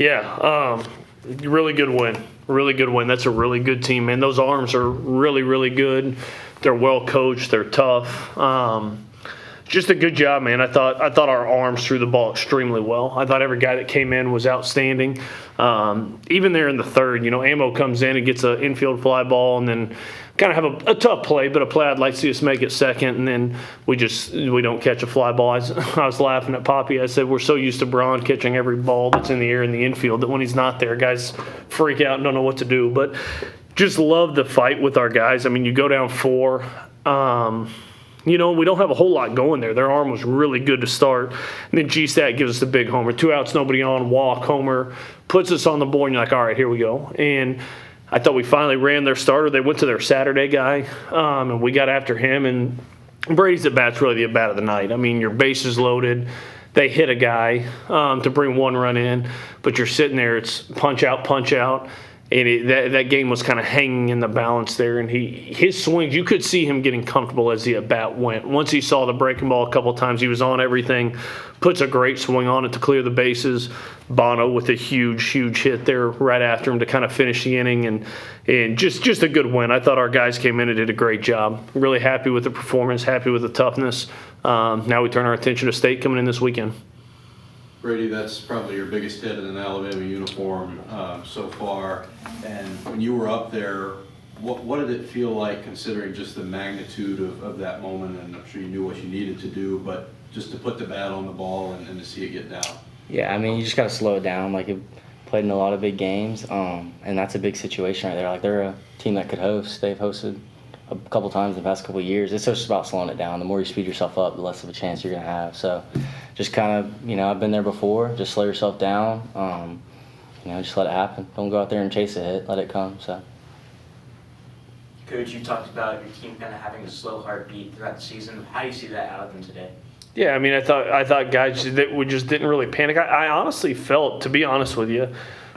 Yeah, really good win. Really good win. That's a really good team, man. Those arms are really, really good. They're well coached. They're tough. Just a good job, man. I thought our arms threw the ball extremely well. I thought every guy that came in was outstanding. Even there in the third, Ammo comes in and gets an infield fly ball, and then kind of have a tough play, but a play I'd like to see us make it second, and then we don't catch a fly ball. I was laughing at Poppy. I said we're so used to Braun catching every ball that's in the air in the infield that when he's not there, guys freak out and don't know what to do. But just love the fight with our guys. I mean, you go down 4. We don't have a whole lot going there. Their arm was really good to start. And then G-Stat gives us the big homer. 2 outs, nobody on, walk, homer, puts us on the board, and you're like, all right, here we go. And I thought we finally ran their starter. They went to their Saturday guy, and we got after him. And Brady's at-bat's really the at-bat of the night. I mean, your base is loaded. They hit a guy to bring 1 run in, but you're sitting there. It's punch out, punch out. And that game was kind of hanging in the balance there. And his swings, you could see him getting comfortable as the at-bat went. Once he saw the breaking ball a couple times, he was on everything, puts a great swing on it to clear the bases. Bono with a huge, huge hit there right after him to kind of finish the inning. And just a good win. I thought our guys came in and did a great job. Really happy with the performance, happy with the toughness. Now we turn our attention to state coming in this weekend. Brady, that's probably your biggest hit in an Alabama uniform so far. And when you were up there, what did it feel like considering just the magnitude of that moment? And I'm sure you knew what you needed to do, but just to put the bat on the ball and to see it get down. Yeah, I mean, you just got to slow it down. Like, you played in a lot of big games, and that's a big situation right there. Like, they're a team that could host. They've hosted a couple times in the past couple of years. It's just about slowing it down. The more you speed yourself up, the less of a chance you're going to have. So just kind of, I've been there before. Just slow yourself down. Just let it happen. Don't go out there and chase a hit. Let it come. So. Coach, you talked about your team kind of having a slow heartbeat throughout the season. How do you see that out of them today? Yeah, I mean, I thought guys that we just didn't really panic. I honestly felt, to be honest with you,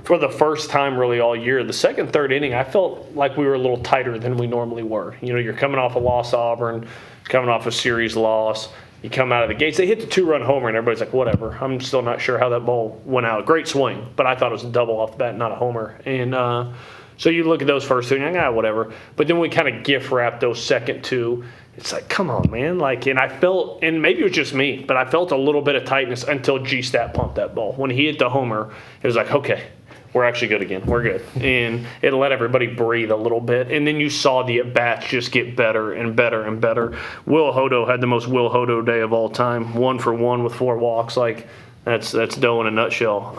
for the first time really all year, the second, third inning, I felt like we were a little tighter than we normally were. You're coming off a loss to Auburn, coming off a series loss. You come out of the gates. They hit the 2-run homer, and everybody's like, whatever. I'm still not sure how that ball went out. Great swing, but I thought it was a double off the bat, not a homer. And so you look at those first 2, and you're like, whatever. But then we kind of gift-wrap those second 2. It's like, come on, man. And I felt, and maybe it was just me, but I felt a little bit of tightness until G-Stat pumped that ball. When he hit the homer, it was like, okay, we're actually good again. We're good. And it let everybody breathe a little bit. And then you saw the at-bats just get better and better and better. Will Hodo had the most Will Hodo day of all time, 1 for 1 with 4 walks. That's Doe in a nutshell.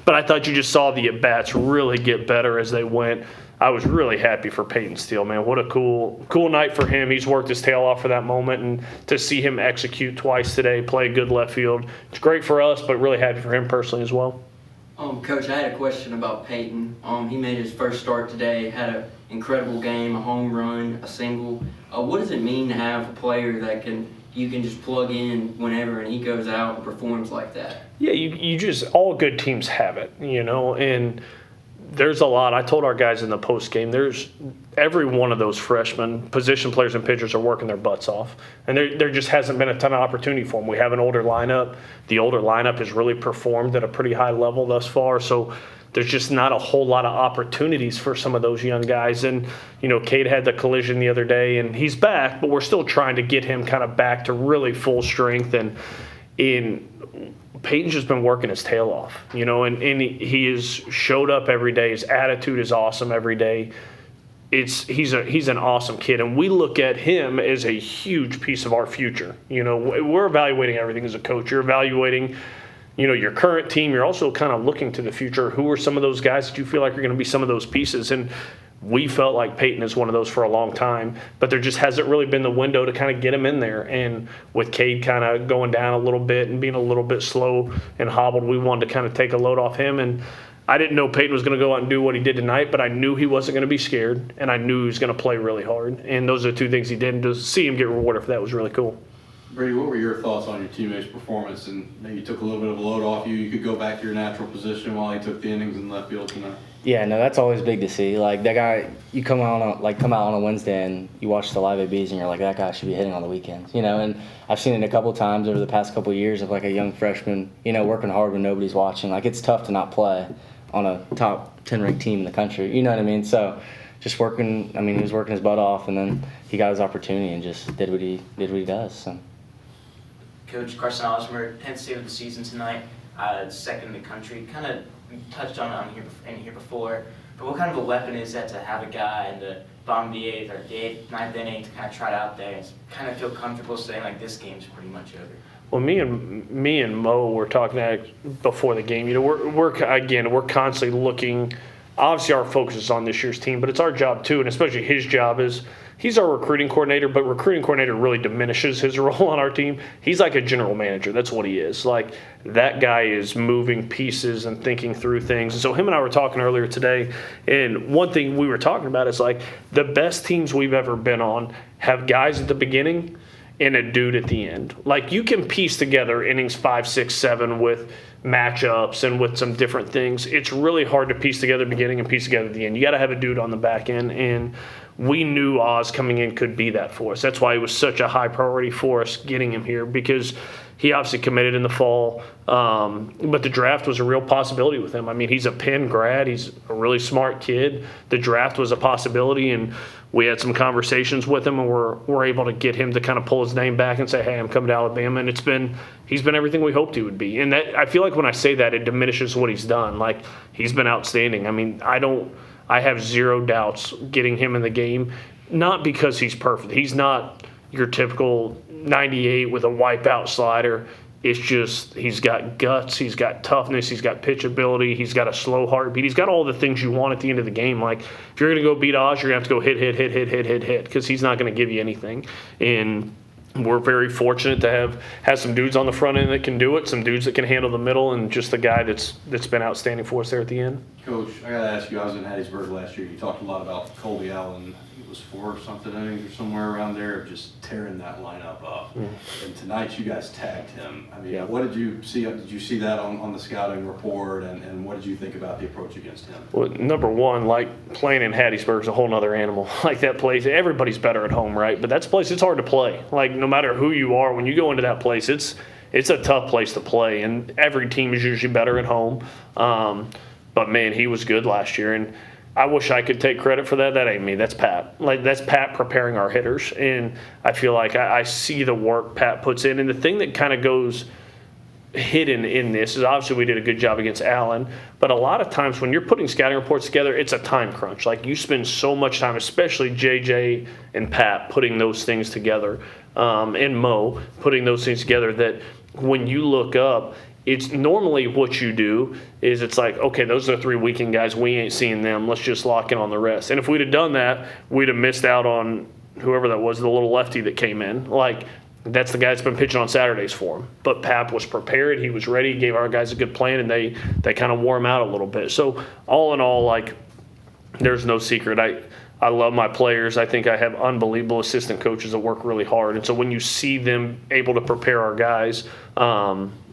But I thought you just saw the at-bats really get better as they went. I was really happy for Peyton Steele, man. What a cool night for him. He's worked his tail off for that moment, and to see him execute twice today, play good left field, it's great for us, but really happy for him personally as well. Coach, I had a question about Peyton. He made his first start today, had an incredible game, a home run, a single. What does it mean to have a player that you can just plug in whenever and he goes out and performs like that? Yeah, you just, all good teams have it, and there's a lot. I told our guys in the post game, there's every one of those freshmen, position players and pitchers are working their butts off. And there just hasn't been a ton of opportunity for them. We have an older lineup. The older lineup has really performed at a pretty high level thus far. So there's just not a whole lot of opportunities for some of those young guys. And, Cade had the collision the other day, and he's back, but we're still trying to get him kind of back to really full strength. And Peyton's just been working his tail off, and he has showed up every day. His attitude is awesome every day. He's an awesome kid, and we look at him as a huge piece of our future. We're evaluating everything as a coach. You're evaluating, your current team. You're also kind of looking to the future. Who are some of those guys that you feel like are going to be some of those pieces? And we felt like Peyton is one of those for a long time, but there just hasn't really been the window to kind of get him in there. And with Cade kind of going down a little bit and being a little bit slow and hobbled, we wanted to kind of take a load off him. And I didn't know Peyton was going to go out and do what he did tonight, but I knew he wasn't going to be scared, and I knew he was going to play really hard. And those are the 2 things he did. And to see him get rewarded for that was really cool. Brady, what were your thoughts on your teammates' performance, and maybe took a little bit of a load off you? You could go back to your natural position while he took the innings in left field tonight. Yeah, no, that's always big to see. Like that guy, you come out on a Wednesday and you watch the live ABs and you're like, that guy should be hitting on the weekends, And I've seen it a couple times over the past couple of years of like a young freshman, working hard when nobody's watching. Like it's tough to not play on a top 10 ranked team in the country. You know what I mean? So just working. I mean, he was working his butt off, and then he got his opportunity and just did what he does. So. Coach Carson Osmer, 10th save of the season tonight, second in the country. Kind of touched on here before, but what kind of a weapon is that to have a guy in the bottom of the 8th or the 8th, 9th inning to kind of try it out there and kind of feel comfortable saying like this game's pretty much over? Well, me and Mo were talking before the game. We're constantly looking. Obviously, our focus is on this year's team, but it's our job too, and especially his job is he's our recruiting coordinator. But recruiting coordinator really diminishes his role on our team. He's like a general manager. That's what he is. Like that guy is moving pieces and thinking through things. And so him and I were talking earlier today, and one thing we were talking about is like the best teams we've ever been on have guys at the beginning and a dude at the end. Like you can piece together innings 5, 6, 7 with matchups and with some different things. It's really hard to piece together beginning and piece together the end. You got to have a dude on the back end, and we knew Oz coming in could be that for us. That's why it was such a high priority for us getting him here, because he obviously committed in the fall, but the draft was a real possibility with him. I mean, he's a Penn grad. He's a really smart kid. The draft was a possibility, and we had some conversations with him, and we're able to get him to kind of pull his name back and say, hey, I'm coming to Alabama. And he's been everything we hoped he would be. And that, I feel like when I say that, it diminishes what he's done. Like, he's been outstanding. I mean, I have zero doubts getting him in the game, not because he's perfect. He's not your typical 98 with a wipeout slider. It's just he's got guts, he's got toughness, he's got pitchability, he's got a slow heartbeat. He's got all the things you want at the end of the game. Like, if you're going to go beat Oz, you're going to have to go hit, because he's not going to give you anything. And we're very fortunate to have some dudes on the front end that can do it, some dudes that can handle the middle, and just the guy that's been outstanding for us there at the end. Coach, I got to ask you, I was in Hattiesburg last year. You talked a lot about Colby Allen. I think it was 4 or something innings or somewhere around there, just tearing that lineup up. And tonight you guys tagged him. I mean, What did you see? Did you see that on the scouting report, and what did you think about the approach against him? Well, number one, like playing in Hattiesburg is a whole nother animal. Like that place, everybody's better at home, right? But that's a place, it's hard to play. Like no matter who you are, when you go into that place, it's a tough place to play, and every team is usually better at home. But man, he was good last year, and I wish I could take credit for that. That ain't me. That's Pat. Like that's Pat preparing our hitters, and I feel like I see the work Pat puts in. And the thing that kind of goes hidden in this is obviously we did a good job against Allen, but a lot of times when you're putting scouting reports together, it's a time crunch. Like you spend so much time, especially JJ and Pat, putting those things together, and Mo putting those things together, that when you look up, it's normally what you do is it's like, okay, those are the 3 weekend guys. We ain't seeing them. Let's just lock in on the rest. And if we'd have done that, we'd have missed out on whoever that was, the little lefty that came in. Like, that's the guy that's been pitching on Saturdays for him. But Pap was prepared. He was ready. He gave our guys a good plan, and they kind of wore him out a little bit. So all in all, like, there's no secret. I love my players. I think I have unbelievable assistant coaches that work really hard. And so when you see them able to prepare our guys,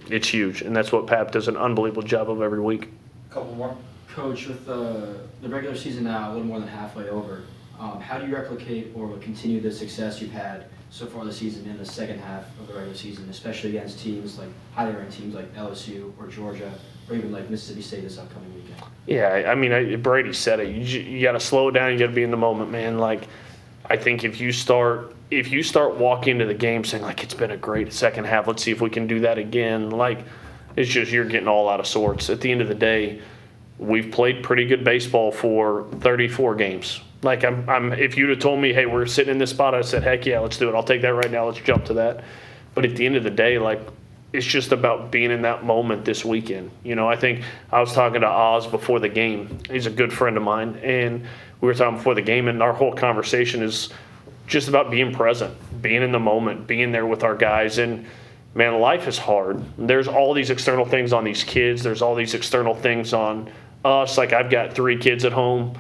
it's huge, and that's what Pap does an unbelievable job of every week. Couple more. Coach, with the regular season now a little more than halfway over, how do you replicate or continue the success you've had so far this season in the second half of the regular season, especially against teams like highly ranked teams like LSU or Georgia or even like Mississippi State this upcoming weekend? Yeah, I mean, Brady said it. You got to slow it down. You got to be in the moment, man. Like, I think if you start walking into the game saying, like, it's been a great second half, let's see if we can do that again, like, it's just you're getting all out of sorts. At the end of the day, we've played pretty good baseball for 34 games. Like, if you'd have told me, hey, we're sitting in this spot, I said, heck yeah, let's do it. I'll take that right now. Let's jump to that. But at the end of the day, like, it's just about being in that moment this weekend. I think I was talking to Oz before the game. He's a good friend of mine, and we were talking before the game, and our whole conversation is just about being present, being in the moment, being there with our guys. And, man, life is hard. There's all these external things on these kids. There's all these external things on us. Like, I've got 3 kids at home.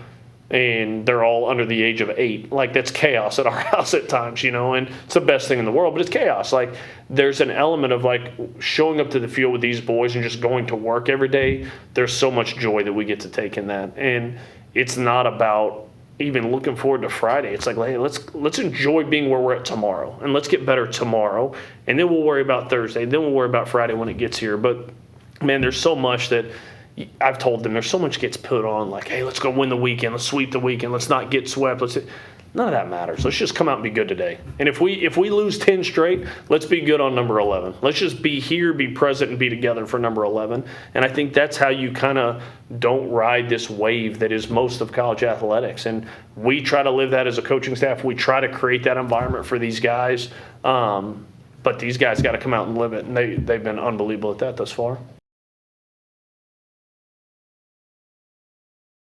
and they're all under the age of 8. Like, that's chaos at our house at times, and it's the best thing in the world, but it's chaos. Like, there's an element of, like, showing up to the field with these boys and just going to work every day. There's so much joy that we get to take in that. And it's not about even looking forward to Friday. It's like, hey, let's enjoy being where we're at tomorrow, and let's get better tomorrow, and then we'll worry about Thursday, then we'll worry about Friday when it gets here. But, man, there's so much that I've told them, there's so much gets put on, like, hey, let's go win the weekend, let's sweep the weekend, let's not get swept. None of that matters. Let's just come out and be good today. And if we lose 10 straight, let's be good on number 11. Let's just be here, be present, and be together for number 11. And I think that's how you kind of don't ride this wave that is most of college athletics. And we try to live that as a coaching staff. We try to create that environment for these guys. But these guys got to come out and live it, and they've been unbelievable at that thus far.